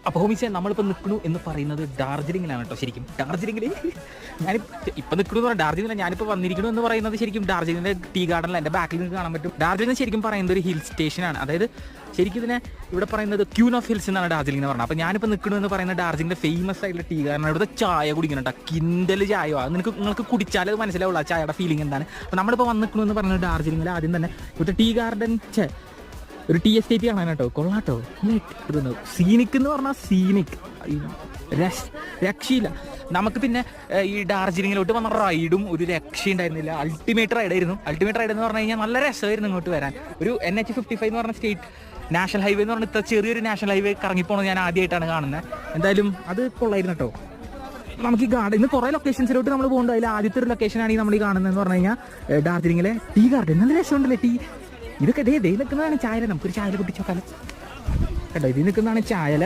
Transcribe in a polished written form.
അപ്പോൾ ഹോമിസേ നമ്മളിപ്പോൾ നിൽക്കണു എന്ന് പറയുന്നത് ഡാർജിലിംഗിലാണ് കേട്ടോ. ശരിക്കും ഡാർജിലിംഗിൽ ഇപ്പം നിൽക്കണു എന്ന് പറഞ്ഞാൽ ഡാർജിലിംഗിൽ ഞാനിപ്പോൾ വന്നിരിക്കുന്നു എന്ന് പറയുന്നത് ശരിക്കും ഡാർജിലിംഗിൻ്റെ ടീ ഗാർഡനിൽ എൻ്റെ ബാക്കിൽ നിന്ന് കാണാൻ പറ്റും. ഡാർജിലിംഗ് ശരിക്കും പറയുന്നത് ഒരു ഹിൽ സ്റ്റേഷനാണ്. അതായത് ശരിക്കും ഇതിനെ ഇവിടെ പറയുന്നത് ക്യൂൻ ഓഫ് ഹിൽസ് എന്നാണ് ഡാർജിലിംഗ് എന്ന് പറഞ്ഞത്. അപ്പോൾ ഞാനിപ്പോൾ നിൽക്കണു എന്ന് പറയുന്നത് ഡാർജിലിംഗിൻ്റെ ഫേമസ് ആയിട്ടുള്ള ടീ ഗാർഡനാണ്. ഇവിടുത്തെ ചായ കുടിക്കണം കേട്ടോ. കിൻഡൽ ചായ. അത് നിങ്ങൾക്ക് കുടിച്ചാൽ അത് മനസ്സിലാവുള്ളൂ ആ ചായയുടെ ഫീലിംഗ് എന്താണ്. അപ്പോൾ നമ്മളിപ്പോൾ വന്നിരിക്കണു എന്ന് പറയുന്നത് ഡാർജിലിംഗിൽ ആദ്യം തന്നെ ഇവിടുത്തെ ടീ ഗാർഡൻ ഒരു ടീ എസ്റ്റേറ്റ് കാണാൻ കേട്ടോ. കൊള്ളാട്ടോ. സീനിക് എന്ന് പറഞ്ഞാൽ സീനിക് രക്ഷയില്ല. നമുക്ക് പിന്നെ ഈ ഡാർജിലിങ്ങിലോട്ട് വന്ന റൈഡും ഒരു രക്ഷയുണ്ടായിരുന്നില്ല. അൾട്ടിമേറ്റ് റൈഡായിരുന്നു. അൾട്ടിമേറ്റ് റൈഡ് എന്ന് പറഞ്ഞു കഴിഞ്ഞാൽ നല്ല രസമായിരുന്നു ഇങ്ങോട്ട് വരാൻ. ഒരു NH55 എന്ന് പറഞ്ഞ സ്റ്റേറ്റ് നാഷണൽ ഹൈവേ എന്ന് പറഞ്ഞാൽ ഇത്ര ചെറിയൊരു നാഷണൽ ഹൈവേ കറങ്ങിപ്പോണത് ഞാൻ ആദ്യമായിട്ടാണ് കാണുന്നത്. എന്തായാലും അത് കൊള്ളായിരുന്നു കേട്ടോ. നമുക്ക് ഈ ഗാർഡൻ ഇന്ന് കുറേ ലൊക്കേഷൻസിലോട്ട് നമ്മൾ പോകുന്നത്. അതിൽ ആദ്യത്തെ ഒരു ലൊക്കേഷനാണ് ഈ നമ്മൾ ഈ കാണുന്നതെന്ന് പറഞ്ഞു കഴിഞ്ഞാൽ ഡാർജിലിങ്ങിലെ ടീ ഗാർഡൻ. നല്ല രസമുണ്ടല്ലേ ടീ. ഇതൊക്കെ ദേ നിൽക്കുന്നതാണ് ചായല. നമുക്കൊരു ചായല പൊട്ടിച്ചോക്കാലോ കേട്ടോ. ഇതിൽ നിൽക്കുന്നതാണ് ചായല.